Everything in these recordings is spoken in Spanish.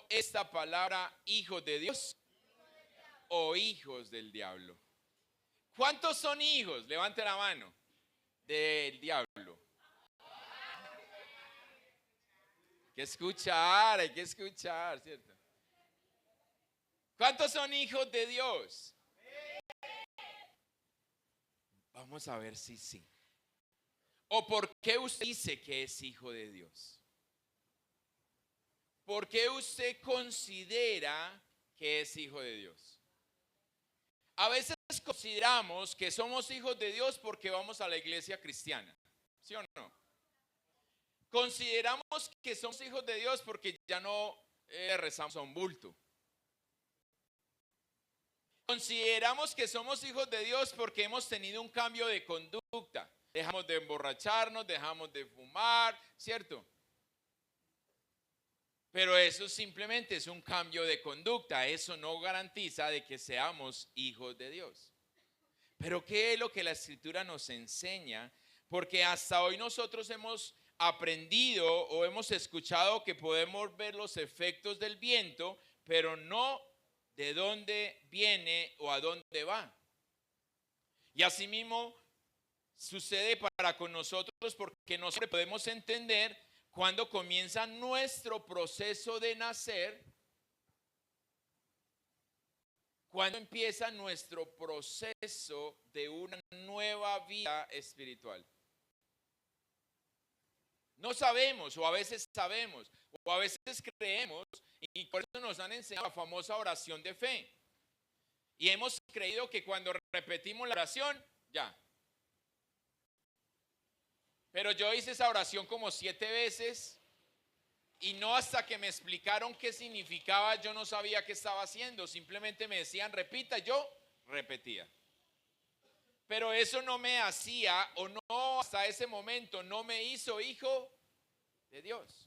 esta palabra hijos de Dios o hijos del diablo? ¿Cuántos son hijos? Levante la mano. Del diablo. Hay que escuchar, ¿cierto? ¿Cuántos son hijos de Dios? Vamos a ver si sí. ¿O por qué usted dice que es hijo de Dios? ¿Por qué usted considera que es hijo de Dios? A veces consideramos que somos hijos de Dios porque vamos a la iglesia cristiana, ¿sí o no? Consideramos que somos hijos de Dios porque ya no rezamos a un bulto. Consideramos que somos hijos de Dios porque hemos tenido un cambio de conducta. Dejamos de emborracharnos, dejamos de fumar, ¿cierto? Pero eso simplemente es un cambio de conducta. Eso no garantiza de que seamos hijos de Dios. Pero ¿qué es lo que la Escritura nos enseña? Porque hasta hoy nosotros hemos aprendido o hemos escuchado que podemos ver los efectos del viento, pero no de dónde viene o a dónde va. Y asimismo sucede para con nosotros porque nosotros podemos entender cuando comienza nuestro proceso de nacer, cuando empieza nuestro proceso de una nueva vida espiritual. No sabemos, o a veces sabemos, o a veces creemos, y por eso nos han enseñado la famosa oración de fe. Y hemos creído que cuando repetimos la oración, ya. Pero yo hice esa oración como 7 veces y no hasta que me explicaron qué significaba, yo no sabía qué estaba haciendo. Simplemente me decían, repita, yo repetía. Pero eso no me hacía, o no, hasta ese momento, no me hizo hijo de Dios.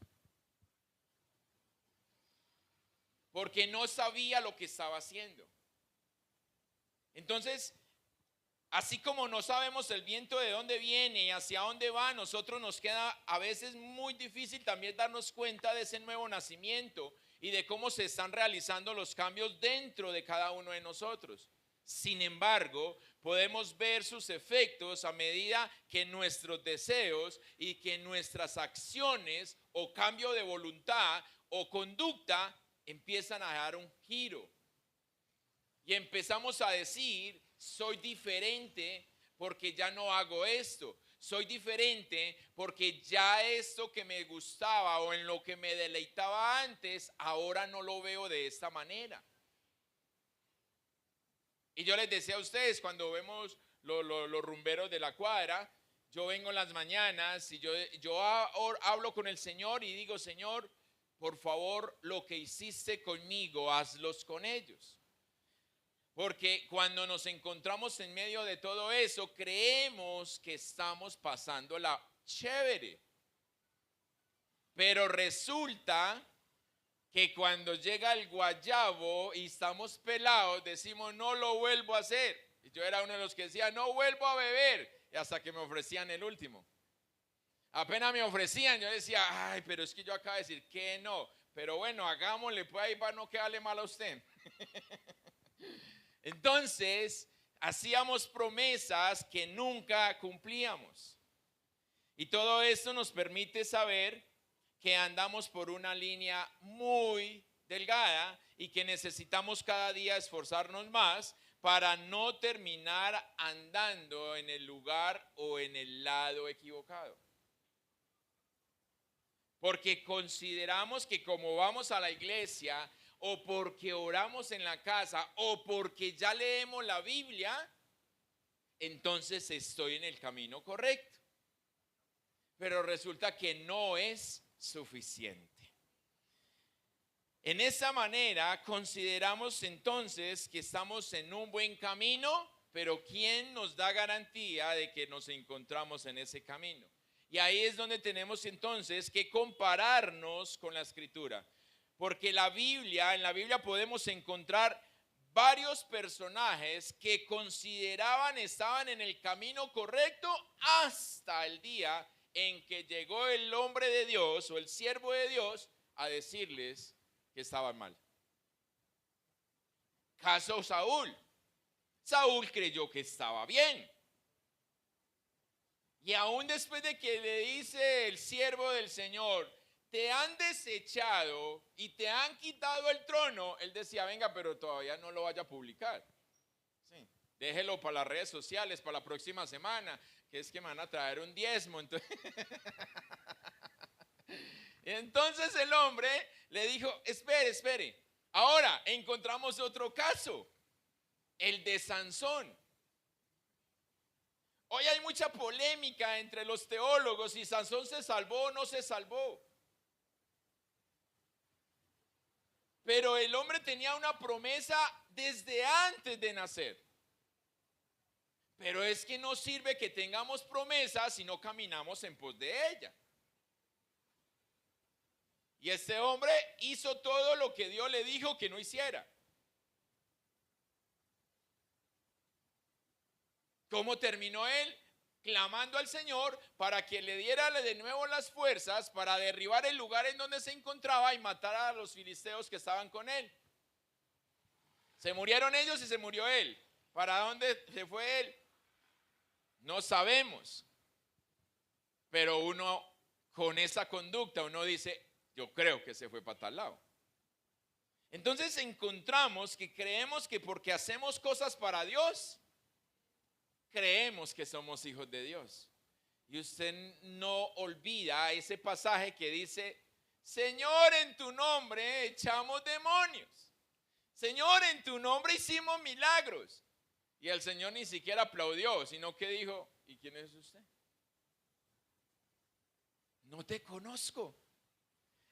Porque no sabía lo que estaba haciendo. Entonces, así como no sabemos el viento de dónde viene y hacia dónde va, nosotros nos queda a veces muy difícil también darnos cuenta de ese nuevo nacimiento y de cómo se están realizando los cambios dentro de cada uno de nosotros. Sin embargo, podemos ver sus efectos a medida que nuestros deseos y que nuestras acciones o cambio de voluntad o conducta empiezan a dar un giro. Y empezamos a decir, soy diferente porque ya no hago esto. Soy diferente porque ya esto que me gustaba o en lo que me deleitaba antes, ahora no lo veo de esta manera. Y yo les decía a ustedes, cuando vemos los rumberos de la cuadra, yo vengo en las mañanas y yo hablo con el Señor y digo, Señor, por favor, lo que hiciste conmigo, hazlos con ellos. Porque cuando nos encontramos en medio de todo eso, creemos que estamos pasándola chévere. Pero resulta que cuando llega el guayabo y estamos pelados, decimos, no lo vuelvo a hacer. Y yo era uno de los que decía, no vuelvo a beber. Y hasta que me ofrecían el último. Apenas me ofrecían, yo decía, ay, pero es que yo acabo de decir que no. Pero bueno, hagámosle, pues ahí para no quedarle mal a usted. Entonces, hacíamos promesas que nunca cumplíamos. Y todo esto nos permite saber que andamos por una línea muy delgada y que necesitamos cada día esforzarnos más para no terminar andando en el lugar o en el lado equivocado. Porque consideramos que como vamos a la iglesia, o porque oramos en la casa, o porque ya leemos la Biblia, entonces estoy en el camino correcto. Pero resulta que no es suficiente. En esa manera consideramos entonces que estamos en un buen camino, pero ¿quién nos da garantía de que nos encontramos en ese camino? Y ahí es donde tenemos entonces que compararnos con la Escritura. Porque en la Biblia podemos encontrar varios personajes que consideraban estaban en el camino correcto hasta el día en que llegó el hombre de Dios o el siervo de Dios a decirles, que estaba mal. Caso Saúl. Saúl creyó que estaba bien. Y aún después de que le dice el siervo del Señor, te han desechado y te han quitado el trono, él decía, venga, pero todavía no lo vaya a publicar. Sí, déjelo para las redes sociales, para la próxima semana, que es que me van a traer un diezmo. Entonces el hombre le dijo, espere. Ahora encontramos otro caso, el de Sansón. Hoy hay mucha polémica entre los teólogos si Sansón se salvó o no se salvó. Pero el hombre tenía una promesa desde antes de nacer. Pero es que no sirve que tengamos promesas si no caminamos en pos de ella. Y este hombre hizo todo lo que Dios le dijo que no hiciera. ¿Cómo terminó él? Clamando al Señor para que le diera de nuevo las fuerzas para derribar el lugar en donde se encontraba y matar a los filisteos que estaban con él. Se murieron ellos y se murió él. ¿Para dónde se fue él? No sabemos. Pero uno con esa conducta, uno dice, yo creo que se fue para tal lado. Entonces encontramos que creemos que porque hacemos cosas para Dios, creemos que somos hijos de Dios. Y usted no olvida ese pasaje que dice, Señor, en tu nombre echamos demonios. Señor, en tu nombre hicimos milagros. Y el Señor ni siquiera aplaudió, sino que dijo, ¿y quién es usted? No te conozco.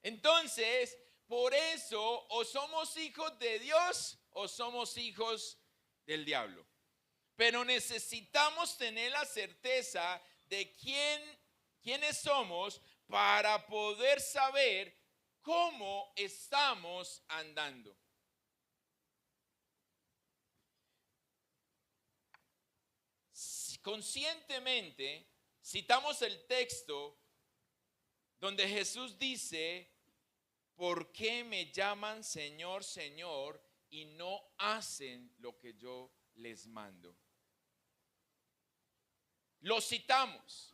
Entonces, por eso, o somos hijos de Dios o somos hijos del diablo. Pero necesitamos tener la certeza de quiénes somos para poder saber cómo estamos andando. Conscientemente citamos el texto donde Jesús dice, ¿por qué me llaman Señor, Señor y no hacen lo que yo les mando? Lo citamos,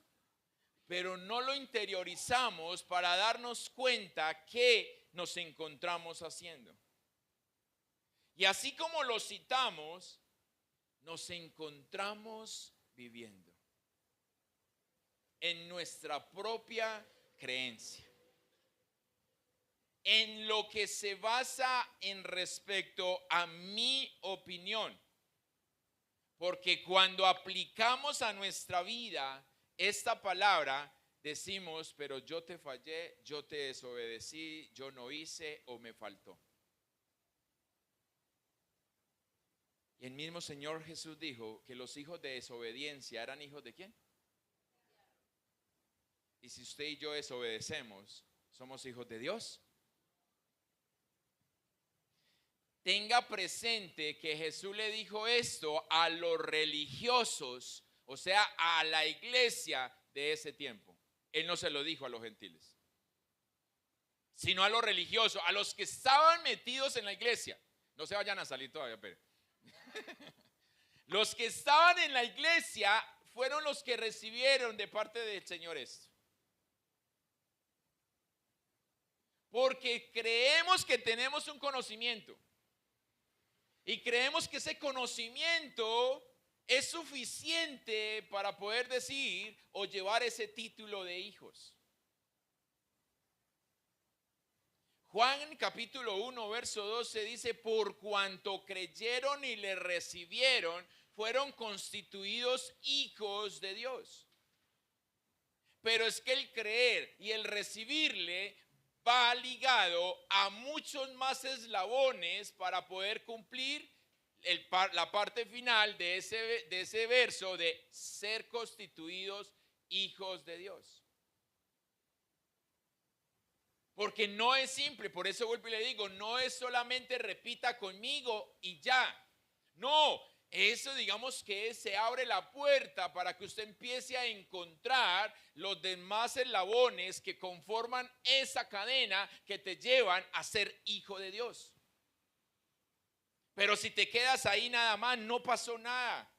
pero no lo interiorizamos para darnos cuenta que nos encontramos haciendo. Y así como lo citamos, nos encontramos viviendo en nuestra propia creencia, en lo que se basa en respecto a mi opinión. Porque cuando aplicamos a nuestra vida esta palabra, decimos, pero yo te fallé, yo te desobedecí, yo no hice o me faltó. Y el mismo Señor Jesús dijo que los hijos de desobediencia eran hijos ¿de quién? Y si usted y yo desobedecemos, ¿somos hijos de Dios? Tenga presente que Jesús le dijo esto a los religiosos, o sea, a la iglesia de ese tiempo. Él no se lo dijo a los gentiles, sino a los religiosos, a los que estaban metidos en la iglesia. No se vayan a salir todavía, pero los que estaban en la iglesia fueron los que recibieron de parte del Señor esto. Porque creemos que tenemos un conocimiento. Y creemos que ese conocimiento es suficiente para poder decir o llevar ese título de hijos. Juan capítulo 1 verso 12 dice, por cuanto creyeron y le recibieron, fueron constituidos hijos de Dios. Pero es que el creer y el recibirle va ligado a muchos más eslabones para poder cumplir la parte final de ese verso de ser constituidos hijos de Dios. Porque no es simple, por eso vuelvo y le digo, no es solamente repita conmigo y ya. No, eso digamos que se abre la puerta para que usted empiece a encontrar los demás eslabones que conforman esa cadena que te llevan a ser hijo de Dios. Pero si te quedas ahí nada más, no pasó nada.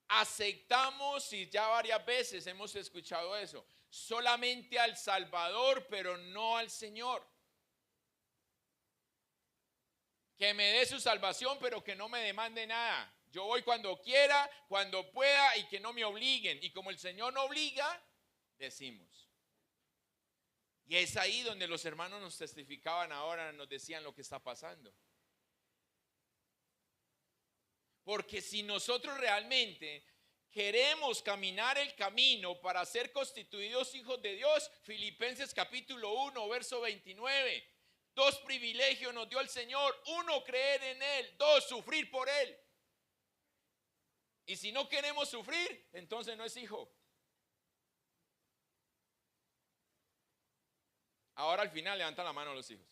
Aceptamos, y ya varias veces hemos escuchado eso, solamente al Salvador, pero no al Señor. Que me dé su salvación, pero que no me demande nada. Yo voy cuando quiera, cuando pueda, y que no me obliguen. Y como el Señor no obliga, decimos. Y es ahí donde los hermanos nos testificaban ahora, nos decían lo que está pasando. Porque si nosotros realmente queremos caminar el camino para ser constituidos hijos de Dios, Filipenses capítulo 1, verso 29, 2 privilegios nos dio el Señor: 1, creer en Él; 2, sufrir por Él. Y si no queremos sufrir, entonces no es hijo. Ahora al final levantan la mano los hijos.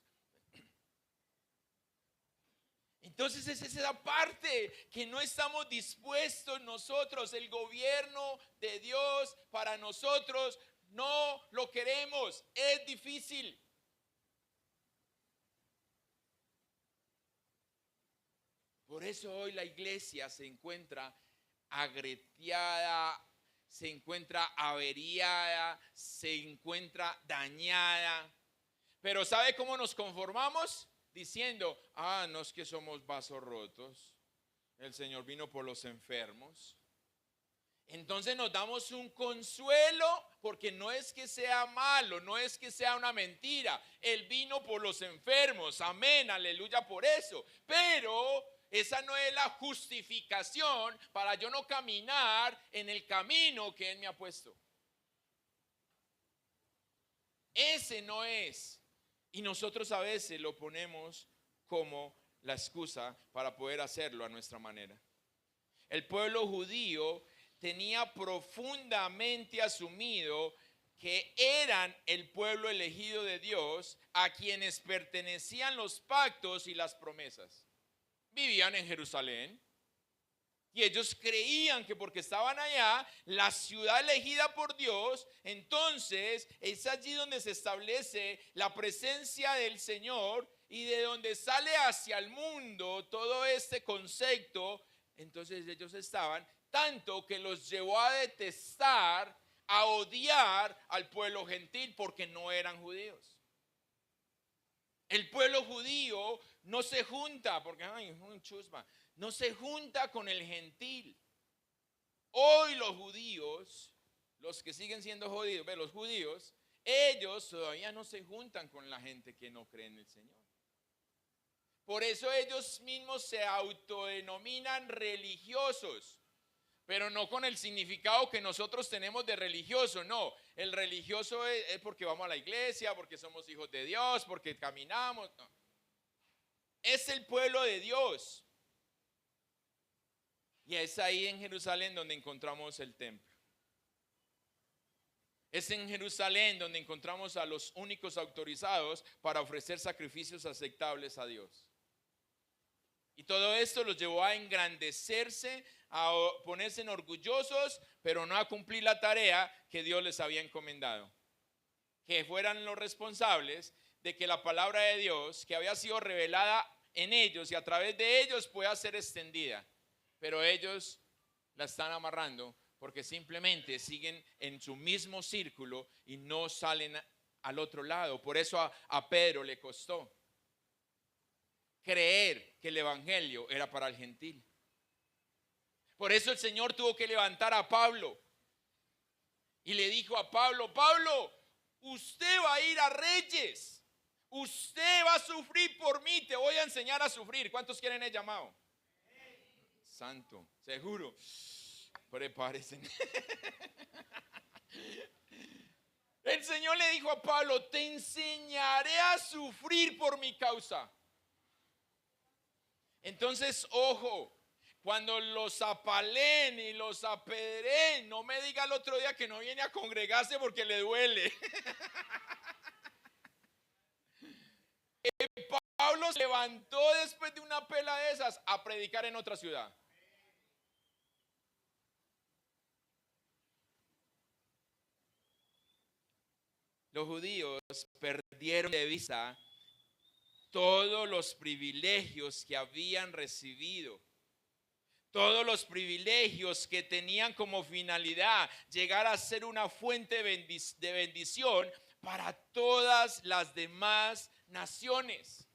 Entonces es esa parte que no estamos dispuestos nosotros. El gobierno de Dios para nosotros no lo queremos. Es difícil. Por eso hoy la iglesia se encuentra agrietada, se encuentra averiada, se encuentra dañada. Pero ¿sabe cómo nos conformamos? Diciendo: no es que somos vasos rotos, el Señor vino por los enfermos. Entonces nos damos un consuelo, porque no es que sea malo, no es que sea una mentira. Él vino por los enfermos, amén, aleluya por eso. Pero esa no es la justificación para yo no caminar en el camino que Él me ha puesto. Ese no es. Y nosotros a veces lo ponemos como la excusa para poder hacerlo a nuestra manera. El pueblo judío tenía profundamente asumido que eran el pueblo elegido de Dios, a quienes pertenecían los pactos y las promesas. Vivían en Jerusalén y ellos creían que porque estaban allá, la ciudad elegida por Dios, entonces es allí donde se establece la presencia del Señor y de donde sale hacia el mundo todo este concepto. Entonces ellos estaban, tanto que los llevó a detestar, a odiar al pueblo gentil, porque no eran judíos. El pueblo judío no se junta, porque es un chusma, no se junta con el gentil. Hoy los judíos, los que siguen siendo judíos, los judíos, ellos todavía no se juntan con la gente que no cree en el Señor. Por eso ellos mismos se autodenominan religiosos, pero no con el significado que nosotros tenemos de religioso. No, el religioso es porque vamos a la iglesia, porque somos hijos de Dios, porque caminamos. No. Es el pueblo de Dios. Y es ahí en Jerusalén donde encontramos el templo. Es en Jerusalén donde encontramos a los únicos autorizados para ofrecer sacrificios aceptables a Dios. Y todo esto los llevó a engrandecerse, a ponerse en orgullosos, pero no a cumplir la tarea que Dios les había encomendado. Que fueran los responsables de que la palabra de Dios, que había sido revelada en ellos y a través de ellos, pueda ser extendida. Pero ellos la están amarrando porque simplemente siguen en su mismo círculo y no salen al otro lado. Por eso a Pedro le costó creer que el evangelio era para el gentil. Por eso el Señor tuvo que levantar a Pablo y le dijo a Pablo: Pablo, usted va a ir a reyes, usted va a sufrir por mí, te voy a enseñar a sufrir. ¿Cuántos quieren el llamado? Santo, seguro. Prepárense. El Señor le dijo a Pablo: te enseñaré a sufrir por mi causa. Entonces, ojo, cuando los apaleen y los apedreen, no me diga el otro día que no viene a congregarse porque le duele. Pablo Pablo se levantó después de una pela de esas a predicar en otra ciudad. Los judíos perdieron de vista todos los privilegios que habían recibido, todos los privilegios que tenían como finalidad llegar a ser una fuente de bendición para todas las demás naciones.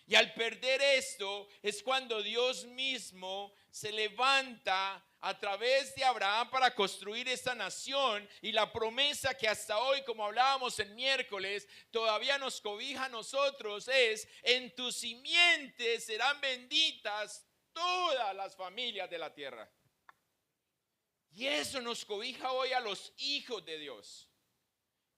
Y al perder esto es cuando Dios mismo se levanta a través de Abraham para construir esta nación, y la promesa que hasta hoy, como hablábamos el miércoles, todavía nos cobija a nosotros es: en tu simiente serán benditas todas las familias de la tierra. Y eso nos cobija hoy a los hijos de Dios.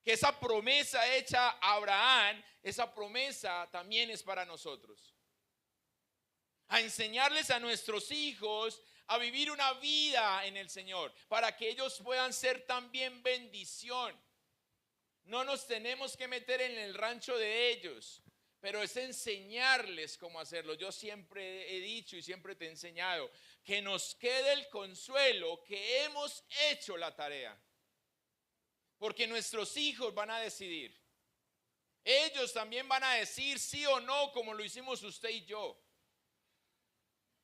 Que esa promesa hecha a Abraham, esa promesa también es para nosotros. A enseñarles a nuestros hijos a vivir una vida en el Señor, para que ellos puedan ser también bendición. No nos tenemos que meter en el rancho de ellos, pero es enseñarles cómo hacerlo. Yo siempre he dicho y siempre te he enseñado que nos quede el consuelo que hemos hecho la tarea. Porque nuestros hijos van a decidir. Ellos también van a decir sí o no, como lo hicimos usted y yo.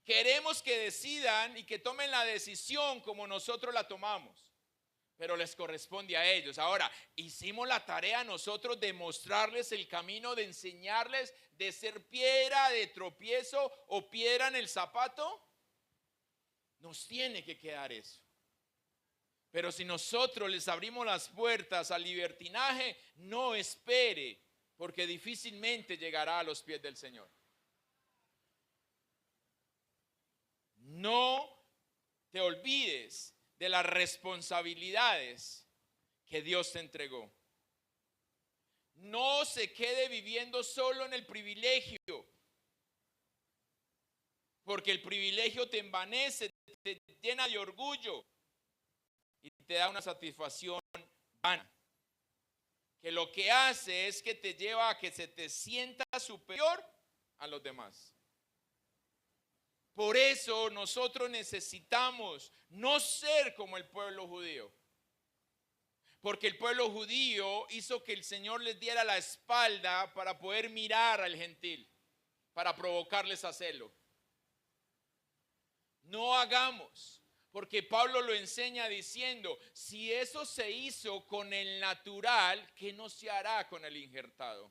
Queremos que decidan y que tomen la decisión como nosotros la tomamos, pero les corresponde a ellos. Ahora, hicimos la tarea nosotros de mostrarles el camino, de enseñarles, de ser piedra de tropiezo o piedra en el zapato. Nos tiene que quedar eso. Pero si nosotros les abrimos las puertas al libertinaje, no espere, porque difícilmente llegará a los pies del Señor. No te olvides de las responsabilidades que Dios te entregó. No se quede viviendo solo en el privilegio, porque el privilegio te envanece, te llena de orgullo y te da una satisfacción vana, que lo que hace es que te lleva a que se te sienta superior a los demás. Por eso nosotros necesitamos no ser como el pueblo judío, porque el pueblo judío hizo que el Señor les diera la espalda para poder mirar al gentil, para provocarles a celo. No hagamos, porque Pablo lo enseña diciendo: si eso se hizo con el natural, ¿qué no se hará con el injertado?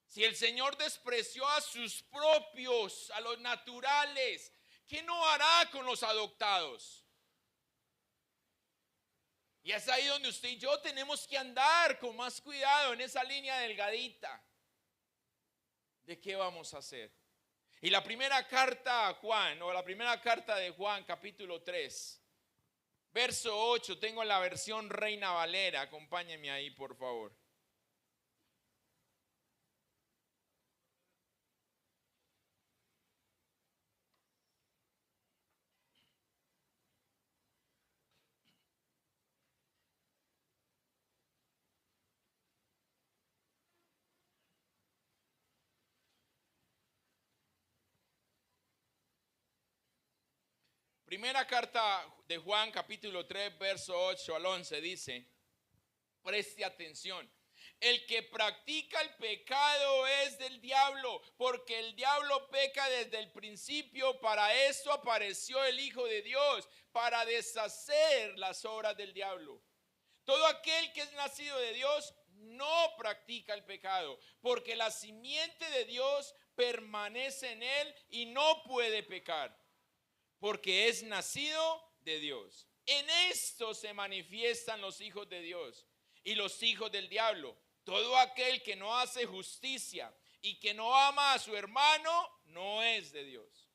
Si el Señor despreció a sus propios, a los naturales, ¿qué no hará con los adoptados? Y es ahí donde usted y yo tenemos que andar con más cuidado en esa línea delgadita. ¿De qué vamos a hacer? Y la primera carta a Juan, o la primera carta de Juan, capítulo 3, verso 8, tengo la versión Reina Valera, acompáñenme ahí por favor. Primera carta de Juan, capítulo 3, verso 8 al 11, dice: preste atención. El que practica el pecado es del diablo, porque el diablo peca desde el principio. Para esto apareció el Hijo de Dios, para deshacer las obras del diablo. Todo aquel que es nacido de Dios no practica el pecado, porque la simiente de Dios permanece en él y no puede pecar, porque es nacido de Dios. En esto se manifiestan los hijos de Dios y los hijos del diablo. Todo aquel que no hace justicia y que no ama a su hermano no es de Dios.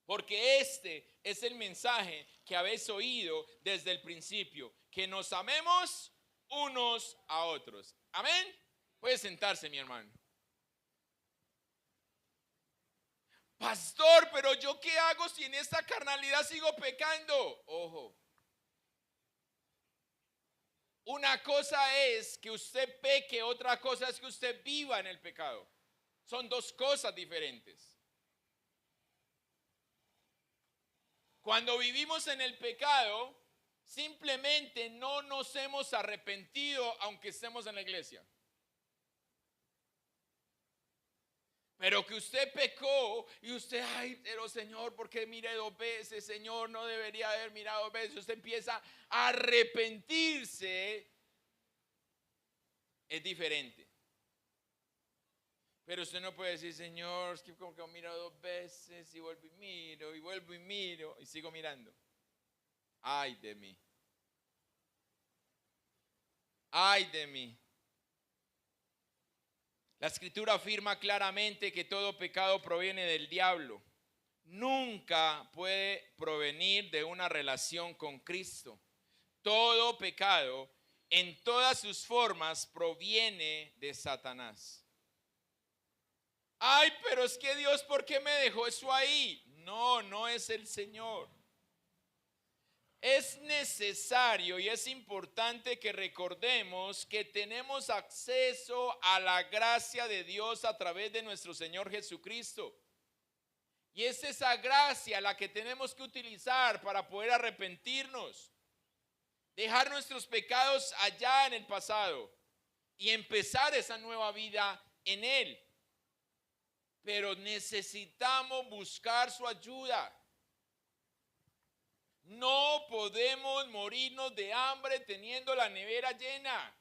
Porque este es el mensaje que habéis oído desde el principio, que nos amemos unos a otros. Amén. Puede sentarse, mi hermano. Pastor, pero yo qué hago si en esta carnalidad sigo pecando. Ojo. Una cosa es que usted peque, otra cosa es que usted viva en el pecado. Son dos cosas diferentes. Cuando vivimos en el pecado, simplemente no nos hemos arrepentido aunque estemos en la iglesia. Pero que usted pecó y usted, ay, pero Señor, ¿por qué miré 2 veces? Señor, no debería haber mirado 2 veces. Usted empieza a arrepentirse, es diferente. Pero usted no puede decir, Señor, es que como que miro 2 veces y vuelvo y miro, y vuelvo y miro, y sigo mirando. Ay de mí. Ay de mí. La escritura afirma claramente que todo pecado proviene del diablo. Nunca puede provenir de una relación con Cristo. Todo pecado, en todas sus formas, proviene de Satanás. Ay, pero es que Dios, ¿por qué me dejó eso ahí? No, no es el Señor. Es necesario y es importante que recordemos que tenemos acceso a la gracia de Dios a través de nuestro Señor Jesucristo. Y es esa gracia la que tenemos que utilizar para poder arrepentirnos, dejar nuestros pecados allá en el pasado y empezar esa nueva vida en Él. Pero necesitamos buscar su ayuda. No podemos morirnos de hambre teniendo la nevera llena.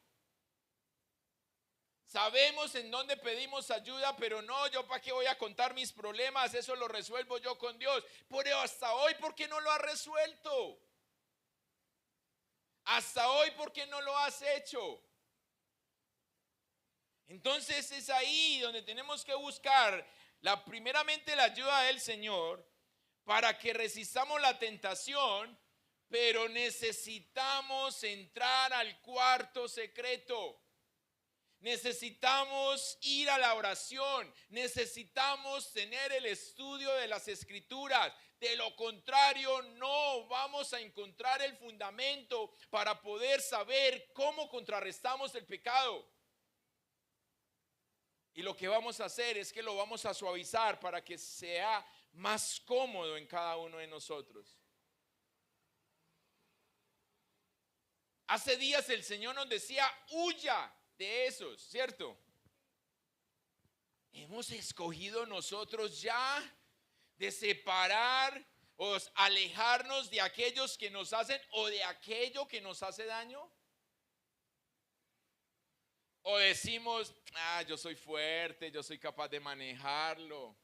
Sabemos en dónde pedimos ayuda, pero no, yo para qué voy a contar mis problemas, eso lo resuelvo yo con Dios. Pero hasta hoy, ¿por qué no lo has resuelto? Hasta hoy, ¿por qué no lo has hecho? Entonces es ahí donde tenemos que buscar primeramente la ayuda del Señor para que resistamos la tentación, pero necesitamos entrar al cuarto secreto. Necesitamos ir a la oración, necesitamos tener el estudio de las Escrituras. De lo contrario, no vamos a encontrar el fundamento para poder saber cómo contrarrestamos el pecado. Y lo que vamos a hacer es que lo vamos a suavizar para que sea más cómodo en cada uno de nosotros. Hace días el Señor nos decía, huya de esos, ¿cierto? Hemos escogido nosotros ya de separar o alejarnos de aquellos que nos hacen o de aquello que nos hace daño. O decimos, yo soy fuerte, yo soy capaz de manejarlo.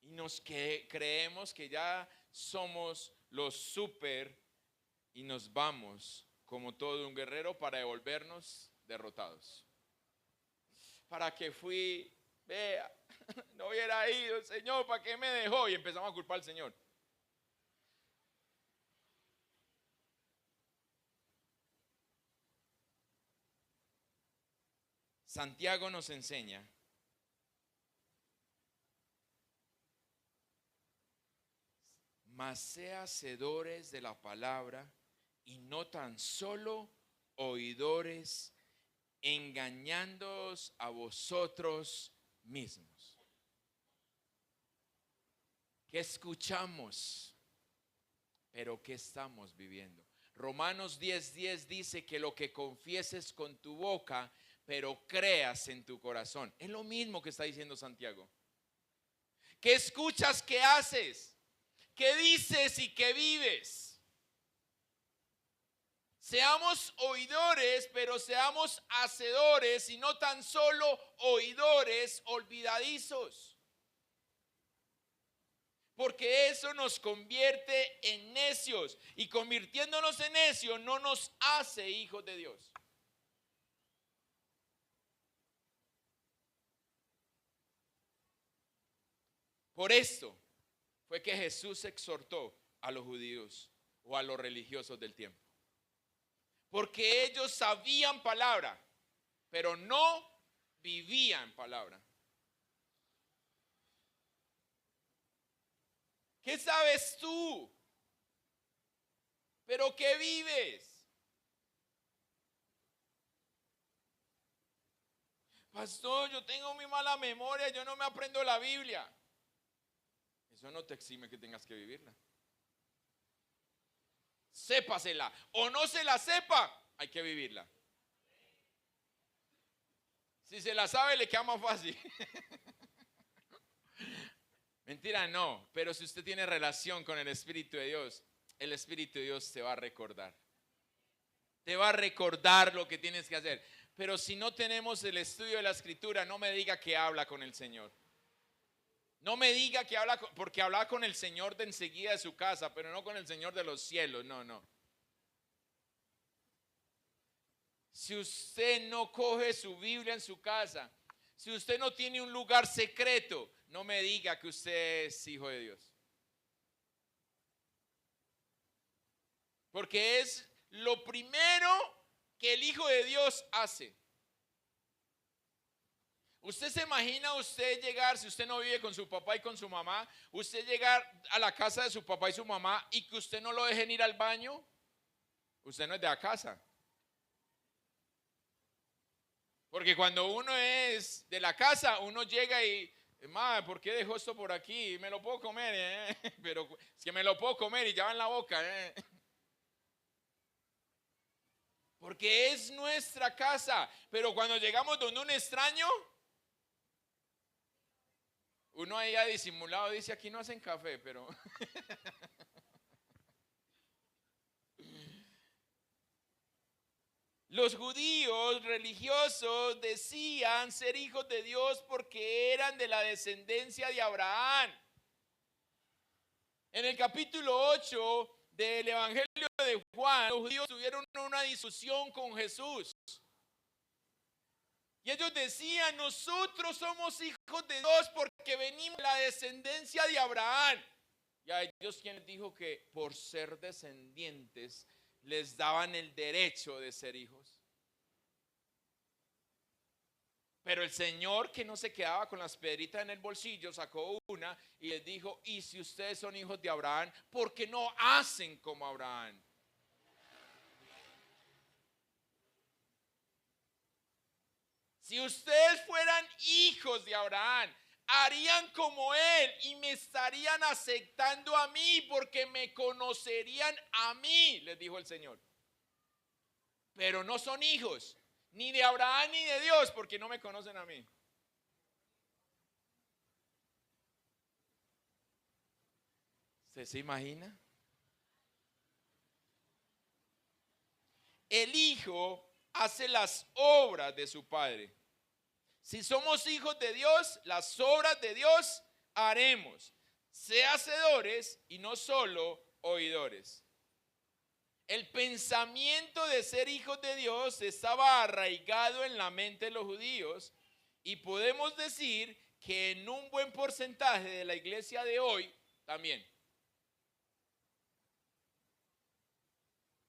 Y creemos que ya somos los súper y nos vamos como todo un guerrero para devolvernos derrotados. ¿Para qué fui? Vea, no hubiera ido, Señor, ¿para qué me dejó? Y empezamos a culpar al Señor. Santiago nos enseña mas sea hacedores de la palabra y no tan solo oidores, engañándoos a vosotros mismos. ¿Qué escuchamos? Pero ¿qué estamos viviendo? Romanos 10:10 dice que lo que confieses con tu boca, pero creas en tu corazón. Es lo mismo que está diciendo Santiago. ¿Qué escuchas? ¿Qué haces? ¿Qué dices y qué vives? Seamos oidores, pero seamos hacedores y no tan solo oidores olvidadizos. Porque eso nos convierte en necios y convirtiéndonos en necios no nos hace hijos de Dios. Por esto fue que Jesús exhortó a los judíos o a los religiosos del tiempo. Porque ellos sabían palabra, pero no vivían palabra. ¿Qué sabes tú? ¿Pero qué vives? Pastor, yo tengo muy mala memoria, yo no me aprendo la Biblia. Eso no te exime que tengas que vivirla. Sépasela o no se la sepa, hay que vivirla. Si se la sabe, le queda más fácil. Mentira, no. Pero si usted tiene relación con el Espíritu de Dios, el Espíritu de Dios te va a recordar. Te va a recordar lo que tienes que hacer. Pero si no tenemos el estudio de la Escritura, no me diga que habla con el Señor. No me diga que habla, porque hablaba con el Señor de enseguida de su casa, pero no con el Señor de los cielos. No, no. Si usted no coge su Biblia en su casa, si usted no tiene un lugar secreto, no me diga que usted es hijo de Dios. Porque es lo primero que el Hijo de Dios hace. Usted se imagina usted llegar, si usted no vive con su papá y con su mamá, usted llegar a la casa de su papá y su mamá y que usted no lo dejen ir al baño. Usted no es de la casa. Porque cuando uno es de la casa, uno llega y, madre, ¿por qué dejó esto por aquí? Me lo puedo comer, pero es que me lo puedo comer y ya va en la boca, Porque es nuestra casa. Pero cuando llegamos donde un extraño, uno ahí ha disimulado, dice, aquí no hacen café, pero... Los judíos religiosos decían ser hijos de Dios porque eran de la descendencia de Abraham. En el capítulo 8 del Evangelio de Juan, los judíos tuvieron una discusión con Jesús. Y ellos decían, nosotros somos hijos de Dios porque venimos de la descendencia de Abraham. Y a ellos, quien les dijo que por ser descendientes les daban el derecho de ser hijos. Pero el Señor, que no se quedaba con las piedritas en el bolsillo, sacó una y les dijo, y si ustedes son hijos de Abraham, ¿por qué no hacen como Abraham? Si ustedes fueran hijos de Abraham, harían como él y me estarían aceptando a mí porque me conocerían a mí, les dijo el Señor. Pero no son hijos, ni de Abraham ni de Dios, porque no me conocen a mí. ¿Usted se imagina? El hijo hace las obras de su padre. Si somos hijos de Dios, las obras de Dios haremos. Sea hacedores y no solo oidores. El pensamiento de ser hijos de Dios estaba arraigado en la mente de los judíos y podemos decir que en un buen porcentaje de la iglesia de hoy también.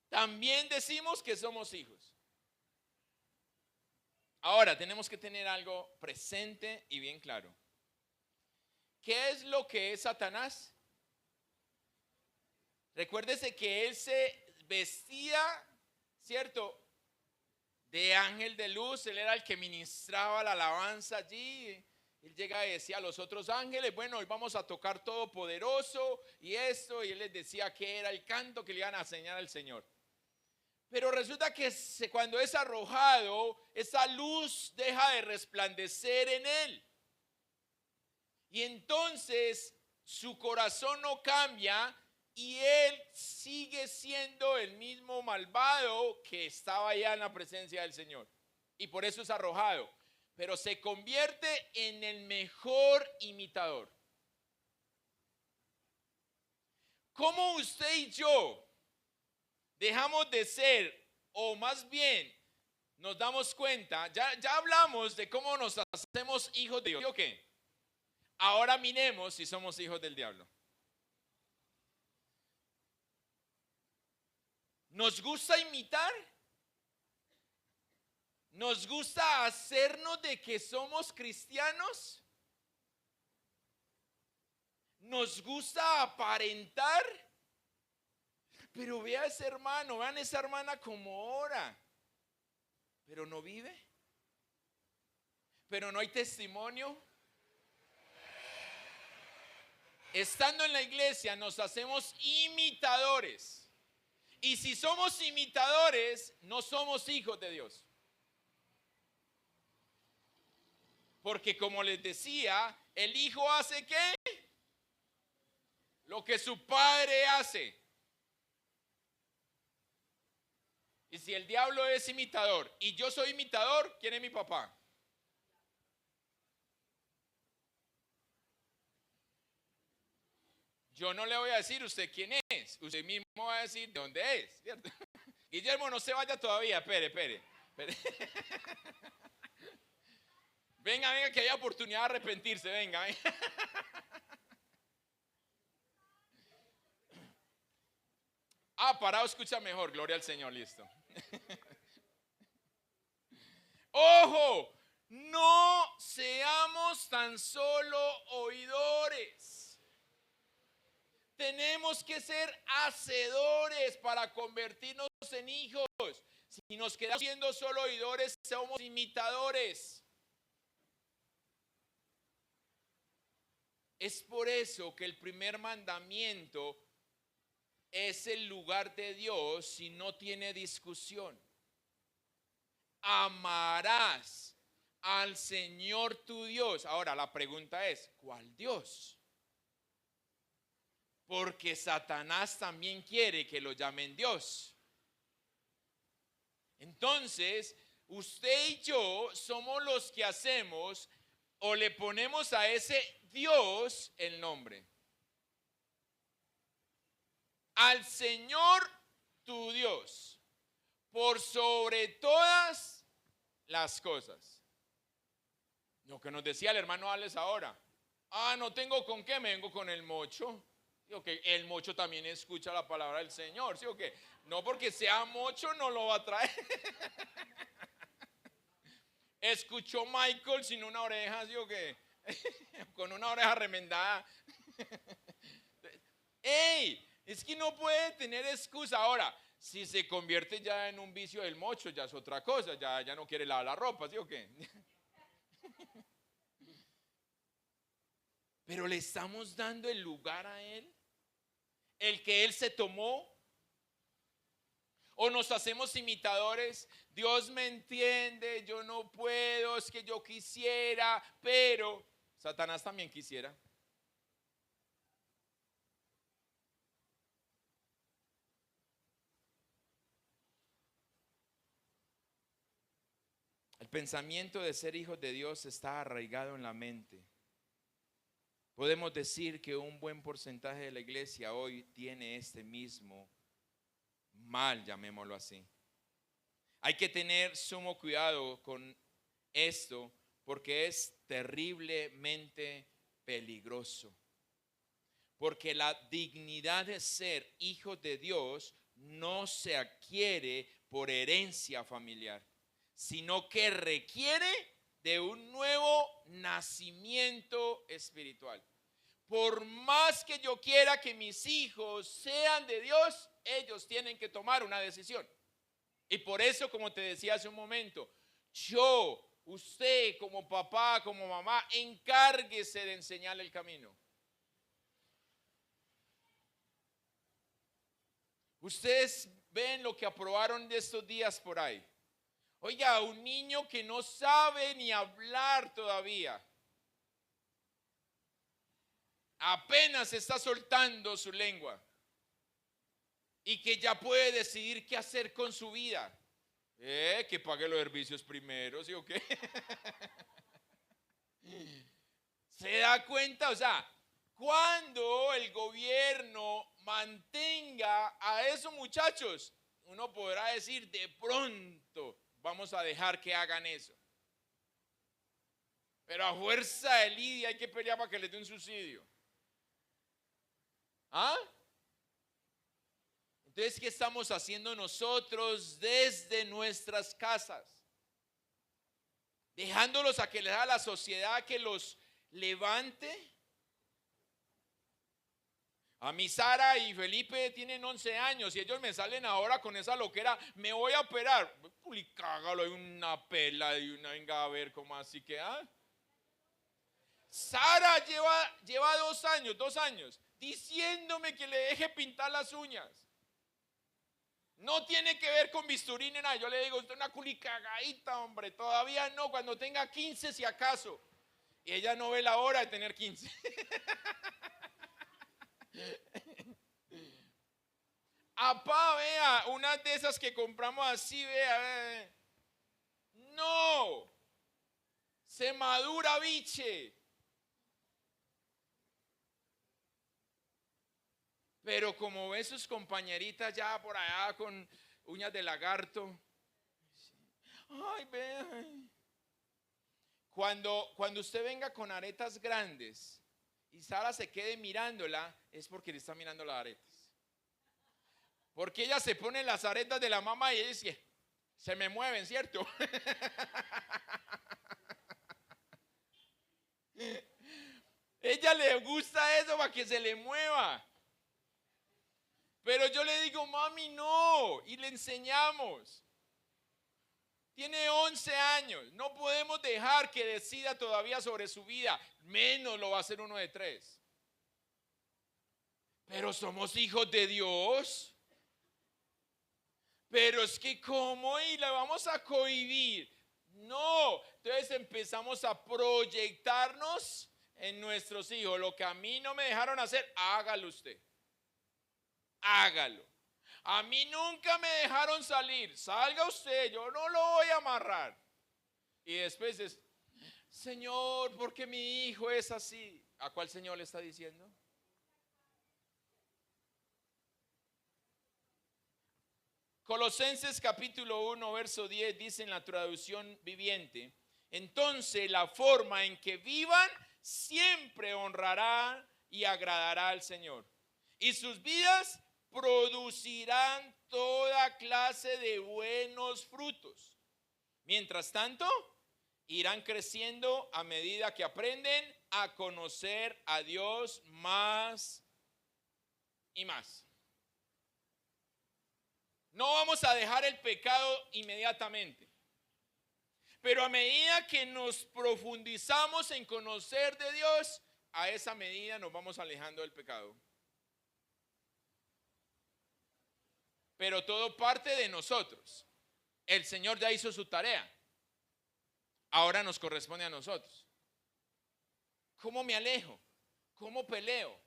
También decimos que somos hijos. Ahora, tenemos que tener algo presente y bien claro. ¿Qué es lo que es Satanás? Recuérdese que él se vestía, ¿cierto?, de ángel de luz. Él era el que ministraba la alabanza allí. Él llega y decía a los otros ángeles, bueno, hoy vamos a tocar Todopoderoso y esto. Y él les decía que era el canto que le iban a enseñar al Señor. Pero resulta que cuando es arrojado, esa luz deja de resplandecer en él. Y entonces su corazón no cambia y él sigue siendo el mismo malvado que estaba allá en la presencia del Señor. Y por eso es arrojado. Pero se convierte en el mejor imitador. ¿Cómo usted y yo dejamos de ser, o más bien nos damos cuenta? Ya hablamos de cómo nos hacemos hijos de Dios. ¿Sí o qué? Ahora miremos si somos hijos del diablo. ¿Nos gusta imitar? ¿Nos gusta hacernos de que somos cristianos? ¿Nos gusta aparentar? Pero vea a ese hermano, vean a esa hermana como ora, pero no vive, pero no hay testimonio. Estando en la iglesia nos hacemos imitadores. Y si somos imitadores, no somos hijos de Dios. Porque como les decía, el hijo hace ¿qué? Lo que su padre hace. Y si el diablo es imitador y yo soy imitador, ¿quién es mi papá? Yo no le voy a decir usted quién es. Usted mismo va a decir de dónde es, ¿cierto? Guillermo, no se vaya todavía. Espere. Venga, que hay oportunidad de arrepentirse. Venga. Parado escucha mejor. Gloria al Señor, listo. Ojo, no seamos tan solo oidores. Tenemos que ser hacedores para convertirnos en hijos. Si nos quedamos siendo solo oidores, somos imitadores. Es por eso que el primer mandamiento es el lugar de Dios y no tiene discusión. Amarás al Señor tu Dios. Ahora la pregunta es, ¿cuál Dios? Porque Satanás también quiere que lo llamen Dios. Entonces, usted y yo somos los que hacemos o le ponemos a ese Dios el nombre. Al Señor tu Dios, por sobre todas las cosas. Lo que nos decía el hermano Alex ahora. No tengo con qué, me vengo con el mocho. ¿Sí o qué? El mocho también escucha la palabra del Señor. ¿Sí o qué? No porque sea mocho no lo va a traer. Escuchó Michael sin una oreja, ¿sí o qué? Con una oreja remendada. ¡Ey! Es que no puede tener excusa. Ahora, si se convierte ya en un vicio del mocho, ya es otra cosa. Ya no quiere lavar la ropa, ¿sí o qué? Pero le estamos dando el lugar a Él, el que Él se tomó. O nos hacemos imitadores. Dios me entiende, yo no puedo, es que yo quisiera, pero Satanás también quisiera. El pensamiento de ser hijos de Dios está arraigado en la mente. Podemos decir que un buen porcentaje de la iglesia hoy tiene este mismo mal, llamémoslo así. Hay que tener sumo cuidado con esto porque es terriblemente peligroso. Porque la dignidad de ser hijo de Dios no se adquiere por herencia familiar, sino que requiere de un nuevo nacimiento espiritual. Por más que yo quiera que mis hijos sean de Dios, ellos tienen que tomar una decisión. Y por eso, como te decía hace un momento, usted como papá, como mamá, encárguese de enseñarle el camino. Ustedes ven lo que aprobaron de estos días por ahí. Oiga, un niño que no sabe ni hablar todavía, apenas está soltando su lengua y que ya puede decidir qué hacer con su vida. Que pague los servicios primero, ¿sí o qué? ¿Se da cuenta? O sea, cuando el gobierno mantenga a esos muchachos, uno podrá decir, de pronto vamos a dejar que hagan eso. Pero a fuerza de lidia hay que pelear para que les dé un subsidio. Entonces, ¿qué estamos haciendo nosotros desde nuestras casas? Dejándolos a que les da la sociedad que los levante. A mí Sara y Felipe tienen 11 años y ellos me salen ahora con esa loquera, me voy a operar. Uy, cágalo, hay una pela y una venga a ver cómo así que, Sara lleva 2 años, diciéndome que le deje pintar las uñas. No tiene que ver con bisturí ni nada. Yo le digo, usted es una culicagadita, hombre. Todavía no, cuando tenga 15 si acaso. Y ella no ve la hora de tener 15. Apá, vea, una de esas que compramos así, vea. No. Se madura, biche. Pero como ve sus compañeritas ya por allá con uñas de lagarto. Ay, ve. Cuando usted venga con aretas grandes y Sara se quede mirándola, es porque le está mirando las aretas. Porque ella se pone las aretas de la mamá y ella dice, se me mueven, ¿cierto? Ella le gusta eso para que se le mueva. Pero yo le digo, mami, no, y le enseñamos. Tiene 11 años, no podemos dejar que decida todavía sobre su vida, menos lo va a hacer uno de 3. Pero somos hijos de Dios. Pero es que ¿cómo? Y la vamos a cohibir. No, entonces empezamos a proyectarnos en nuestros hijos. Lo que a mí no me dejaron hacer, hágalo usted. Hágalo. A mí nunca me dejaron salir. Salga usted, yo no lo voy a amarrar. Y después es, Señor, ¿por qué mi hijo es así? ¿A cuál Señor le está diciendo? Colosenses capítulo 1, verso 10 dice en la traducción viviente, entonces la forma en que vivan siempre honrará y agradará al Señor. Y sus vidas producirán toda clase de buenos frutos. Mientras tanto, irán creciendo a medida que aprenden a conocer a Dios más y más. No vamos a dejar el pecado inmediatamente, pero a medida que nos profundizamos en conocer de Dios, a esa medida nos vamos alejando del pecado. Pero todo parte de nosotros. El Señor ya hizo su tarea. Ahora nos corresponde a nosotros. ¿Cómo me alejo? ¿Cómo peleo?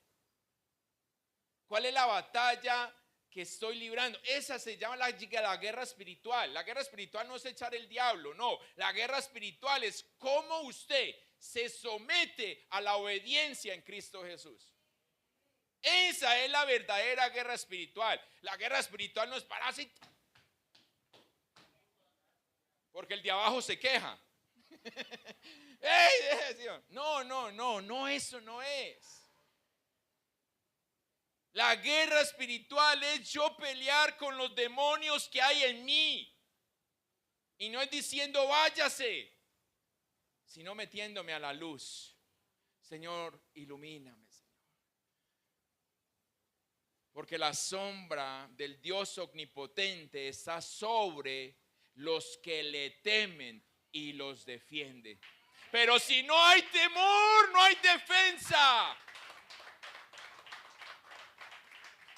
¿Cuál es la batalla que estoy librando? Esa se llama la guerra espiritual. La guerra espiritual no es echar el diablo, no. La guerra espiritual es cómo usted se somete a la obediencia en Cristo Jesús. Esa es la verdadera guerra espiritual. La guerra espiritual no es parásito, porque el de abajo se queja. No, eso no es. La guerra espiritual es yo pelear con los demonios que hay en mí. Y no es diciendo váyase, sino metiéndome a la luz. Señor, ilumíname, Señor. Porque la sombra del Dios omnipotente está sobre los que le temen y los defiende. Pero si no hay temor, no hay defensa.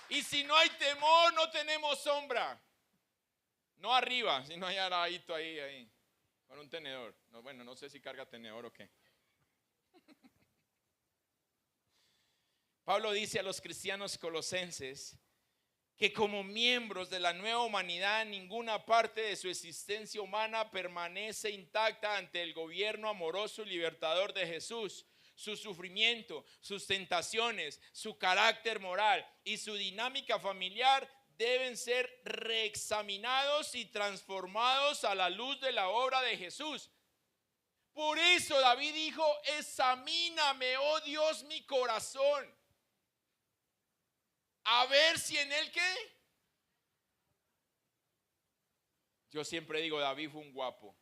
Y si no hay temor, no tenemos sombra. No arriba, sino allá aladito ahí, con un tenedor. No, bueno, no sé si carga tenedor o qué. Pablo dice a los cristianos colosenses que como miembros de la nueva humanidad, ninguna parte de su existencia humana permanece intacta ante el gobierno amoroso y libertador de Jesús. Su sufrimiento, sus tentaciones, su carácter moral y su dinámica familiar deben ser reexaminados y transformados a la luz de la obra de Jesús. Por eso David dijo, examíname, oh Dios, mi corazón. A ver si en él ¿qué? Yo siempre digo, David fue un guapo.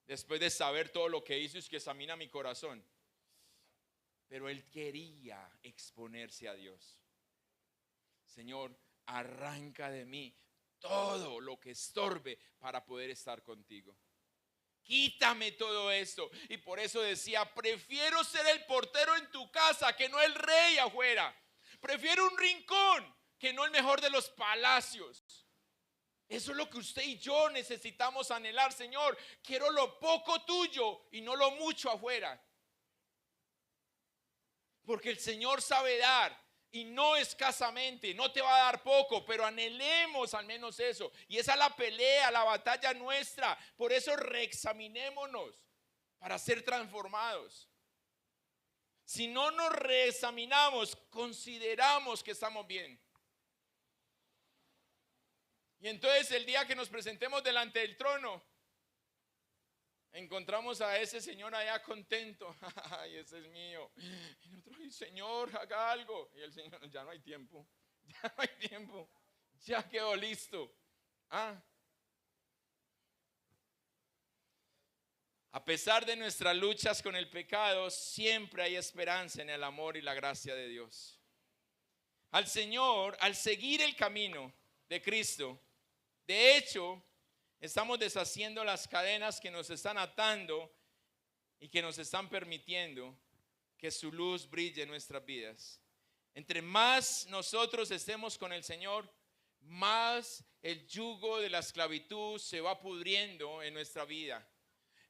Después de saber todo lo que hizo, es que examina mi corazón. pero él quería exponerse a Dios. Señor, arranca de mí todo lo que estorbe para poder estar contigo. Quítame todo esto. Y por eso decía, prefiero ser el portero en tu casa que no el rey afuera. Prefiero un rincón que no el mejor de los palacios. Eso es lo que usted y yo necesitamos anhelar, Señor. Quiero lo poco tuyo y no lo mucho afuera. Porque el Señor sabe dar y no escasamente, no te va a dar poco, pero anhelemos al menos eso. Y esa es la pelea, la batalla nuestra. Por eso reexaminémonos para ser transformados. Si no nos reexaminamos, consideramos que estamos bien. Y entonces el día que nos presentemos delante del trono, encontramos a ese señor allá contento. Ay, ese es mío. Y nosotros, ay, Señor, haga algo. Y el Señor, ya no hay tiempo. Ya no hay tiempo. Ya quedó listo. A pesar de nuestras luchas con el pecado, siempre hay esperanza en el amor y la gracia de Dios. Al Señor, al seguir el camino de Cristo, de hecho, estamos deshaciendo las cadenas que nos están atando y que nos están permitiendo que su luz brille en nuestras vidas. Entre más nosotros estemos con el Señor, más el yugo de la esclavitud se va pudriendo en nuestra vida.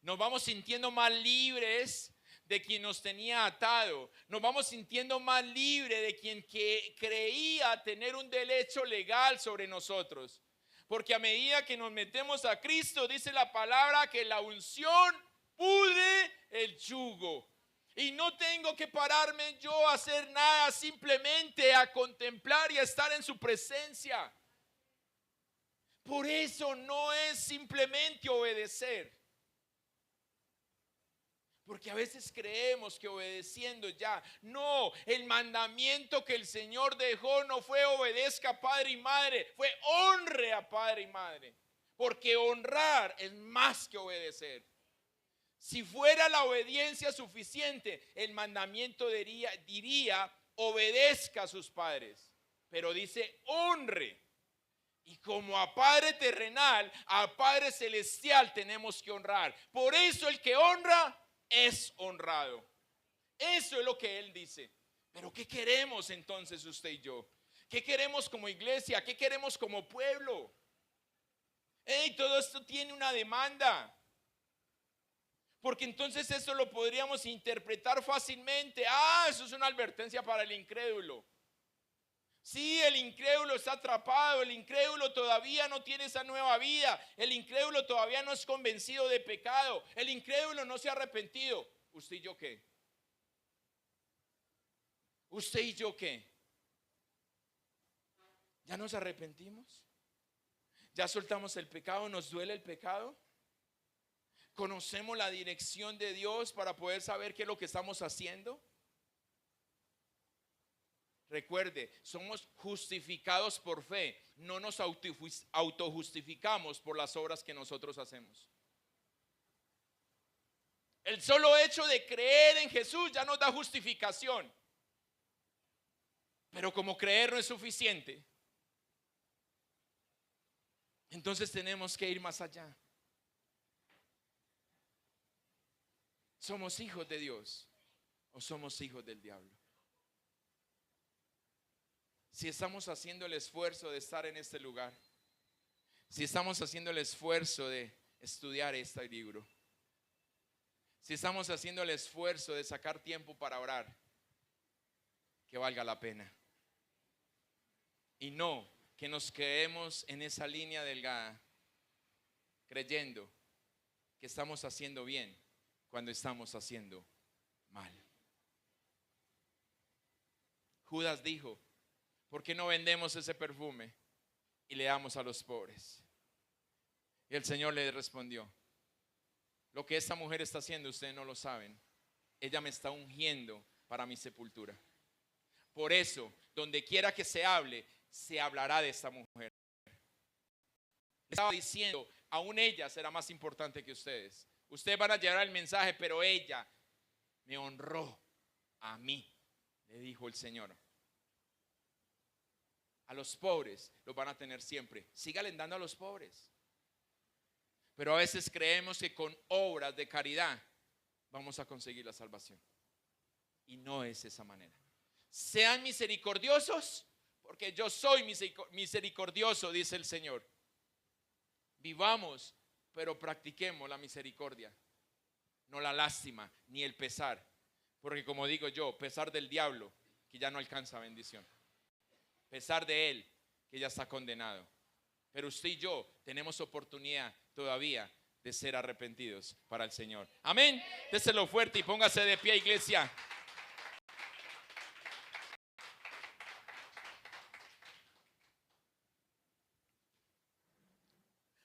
Nos vamos sintiendo más libres de quien nos tenía atado. Nos vamos sintiendo más libres de quien creía tener un derecho legal sobre nosotros. Porque a medida que nos metemos a Cristo, dice la palabra que la unción pudre el yugo. Y no tengo que pararme yo a hacer nada, simplemente a contemplar y a estar en su presencia. Por eso no es simplemente obedecer. Porque a veces creemos que obedeciendo ya. No, el mandamiento que el Señor dejó no fue obedezca a padre y madre, fue honre a padre y madre. Porque honrar es más que obedecer. Si fuera la obediencia suficiente, el mandamiento diría obedezca a sus padres. Pero dice honre. Y como a Padre terrenal, a Padre celestial tenemos que honrar. Por eso el que honra es honrado. Eso es lo que él dice. Pero ¿qué queremos entonces usted y yo? ¿Qué queremos como iglesia? ¿Qué queremos como pueblo? Todo esto tiene una demanda. Porque entonces eso lo podríamos interpretar fácilmente. Eso es una advertencia para el incrédulo. Sí, el incrédulo está atrapado, el incrédulo todavía no tiene esa nueva vida, el incrédulo todavía no es convencido de pecado, el incrédulo no se ha arrepentido. ¿Usted y yo qué? ¿Usted y yo qué? ¿Ya nos arrepentimos? ¿Ya soltamos el pecado? ¿Nos duele el pecado? ¿Conocemos la dirección de Dios para poder saber qué es lo que estamos haciendo? Recuerde, somos justificados por fe, no nos autojustificamos por las obras que nosotros hacemos. El solo hecho de creer en Jesús ya nos da justificación. Pero como creer no es suficiente, entonces tenemos que ir más allá. ¿Somos hijos de Dios o somos hijos del diablo? Si estamos haciendo el esfuerzo de estar en este lugar, si estamos haciendo el esfuerzo de estudiar este libro, si estamos haciendo el esfuerzo de sacar tiempo para orar, que valga la pena. Y no que nos quedemos en esa línea delgada, creyendo que estamos haciendo bien cuando estamos haciendo mal. Judas dijo, ¿por qué no vendemos ese perfume y le damos a los pobres? Y el Señor le respondió, lo que esta mujer está haciendo ustedes no lo saben. Ella me está ungiendo para mi sepultura. Por eso, donde quiera que se hable, se hablará de esta mujer. Estaba diciendo, aún ella será más importante que ustedes. Ustedes van a llevar el mensaje, pero ella me honró. a mí, le dijo el Señor. A los pobres los van a tener siempre. Síganle dando a los pobres. Pero a veces creemos que con obras de caridad vamos a conseguir la salvación. Y no es esa manera. Sean misericordiosos, porque yo soy misericordioso, dice el Señor. Vivamos, pero practiquemos la misericordia, no la lástima, ni el pesar. Porque como digo yo, pesar del diablo, que ya no alcanza bendición. Pesar de él, que ya está condenado. Pero usted y yo tenemos oportunidad todavía de ser arrepentidos para el Señor. Amén. Déselo fuerte y póngase de pie, iglesia.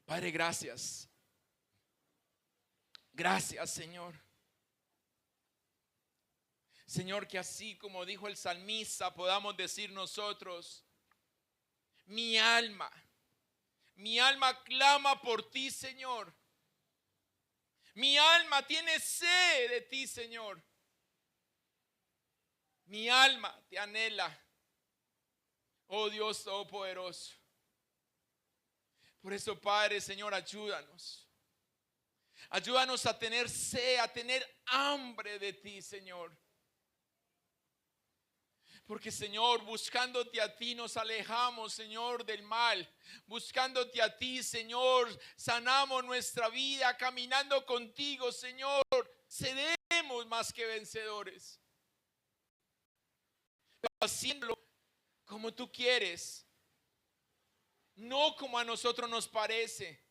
Padre, gracias. Gracias, Señor. Señor, que así como dijo el salmista, podamos decir nosotros: mi alma clama por ti, Señor. Mi alma tiene sed de ti, Señor. Mi alma te anhela, oh Dios Todopoderoso. Por eso, Padre, Señor, ayúdanos. Ayúdanos a tener sed, a tener hambre de ti, Señor. Porque, Señor, buscándote a ti nos alejamos, Señor, del mal. Buscándote a ti, Señor, sanamos nuestra vida. Caminando contigo, Señor, seremos más que vencedores. Pero haciéndolo como tú quieres, no como a nosotros nos parece.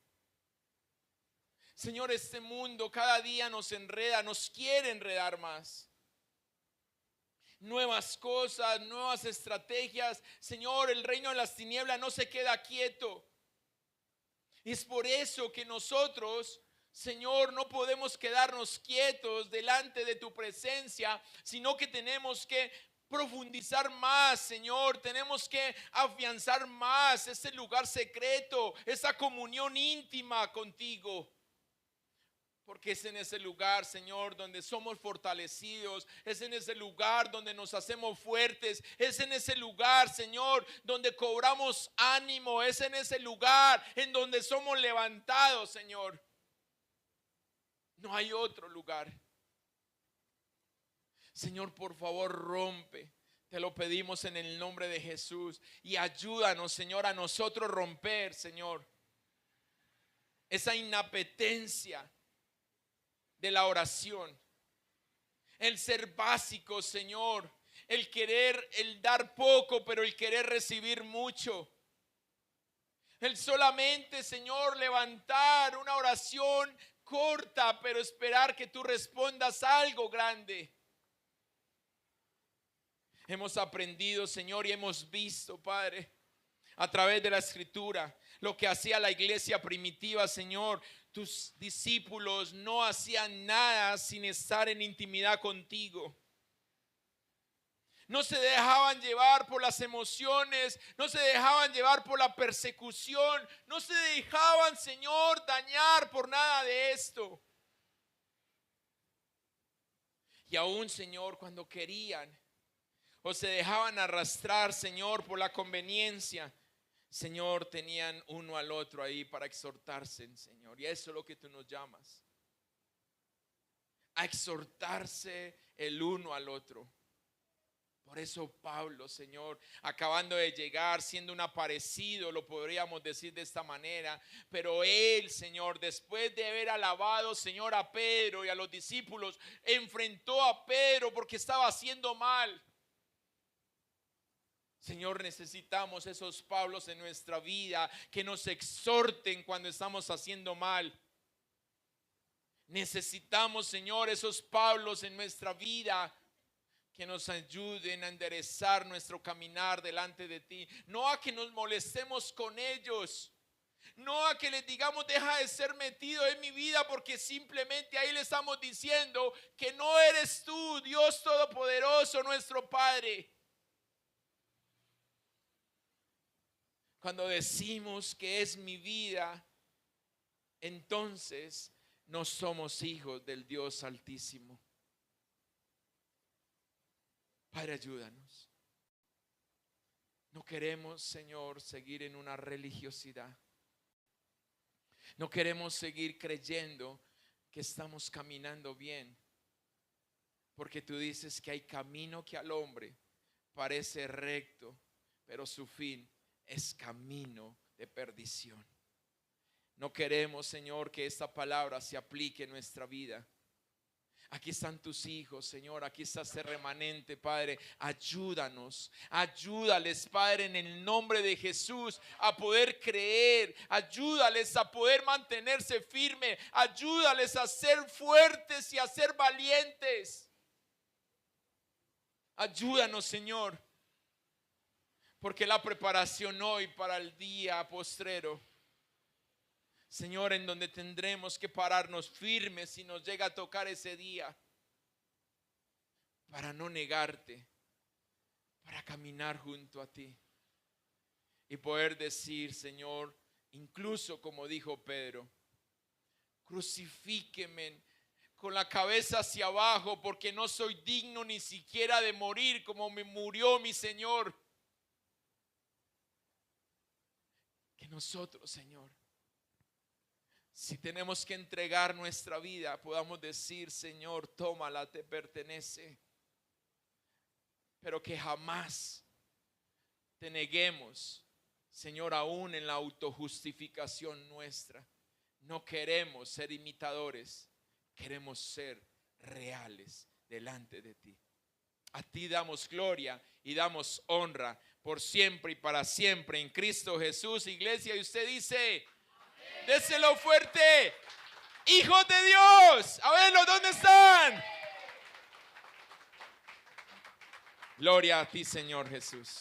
Señor, este mundo cada día nos enreda, nos quiere enredar más. Nuevas cosas, nuevas estrategias. Señor, el reino de las tinieblas no se queda quieto. Es por eso que nosotros, Señor, no podemos quedarnos quietos delante de tu presencia, sino que tenemos que profundizar más, Señor. Tenemos que afianzar más ese lugar secreto, esa comunión íntima contigo. Porque es en ese lugar, Señor, donde somos fortalecidos. Es en ese lugar donde nos hacemos fuertes. Es en ese lugar, Señor, donde cobramos ánimo. Es en ese lugar en donde somos levantados, Señor. No hay otro lugar. Señor, por favor, rompe. Te lo pedimos en el nombre de Jesús. Y ayúdanos, Señor, a nosotros romper, Señor, esa inapetencia de la oración, el ser básico, Señor, el querer, el dar poco, pero el querer recibir mucho, el solamente, Señor, levantar una oración corta, pero esperar que tú respondas algo grande. Hemos aprendido, Señor, y hemos visto, Padre, a través de la Escritura, lo que hacía la iglesia primitiva, Señor. Tus discípulos no hacían nada sin estar en intimidad contigo. No se dejaban llevar por las emociones, no se dejaban llevar por la persecución, no se dejaban, Señor, dañar por nada de esto. Y aún, Señor, cuando querían o se dejaban arrastrar, Señor, por la conveniencia, Señor, tenían uno al otro ahí para exhortarse, Señor. Y eso es lo que tú nos llamas, a exhortarse el uno al otro. Por eso Pablo, Señor, acabando de llegar, siendo un aparecido, lo podríamos decir de esta manera, pero él, Señor, después de haber alabado, Señor, a Pedro y a los discípulos, enfrentó a Pedro porque estaba haciendo mal. Señor, necesitamos esos Pablos en nuestra vida que nos exhorten cuando estamos haciendo mal. Necesitamos, Señor, esos Pablos en nuestra vida que nos ayuden a enderezar nuestro caminar delante de ti. No a que nos molestemos con ellos, no a que les digamos deja de ser metido en mi vida, porque simplemente ahí le estamos diciendo que no eres tú, Dios Todopoderoso, nuestro Padre. Cuando decimos que es mi vida, entonces no somos hijos del Dios Altísimo. Padre, ayúdanos. No queremos, Señor, seguir en una religiosidad. No queremos seguir creyendo que estamos caminando bien. Porque tú dices que hay camino que al hombre parece recto, pero su fin es camino de perdición. No queremos, Señor, que esta palabra se aplique en nuestra vida. Aquí están tus hijos, Señor. Aquí está este remanente, Padre. Ayúdanos, ayúdales, Padre, en el nombre de Jesús, a poder creer. Ayúdales a poder mantenerse firmes. Ayúdales a ser fuertes y a ser valientes. Ayúdanos, Señor, porque la preparación hoy para el día postrero, Señor, en donde tendremos que pararnos firmes si nos llega a tocar ese día, para no negarte, para caminar junto a ti y poder decir, Señor, incluso como dijo Pedro, crucifíqueme con la cabeza hacia abajo, porque no soy digno ni siquiera de morir como me murió mi Señor. Que nosotros, Señor, si tenemos que entregar nuestra vida, podamos decir, Señor, tómala, te pertenece. Pero que jamás te neguemos, Señor, aún en la autojustificación nuestra. No queremos ser imitadores, queremos ser reales delante de ti. A ti damos gloria y damos honra por siempre y para siempre en Cristo Jesús. Iglesia, y usted dice, déselo fuerte, hijos de Dios. A verlos, ¿dónde están? Gloria a ti, Señor Jesús.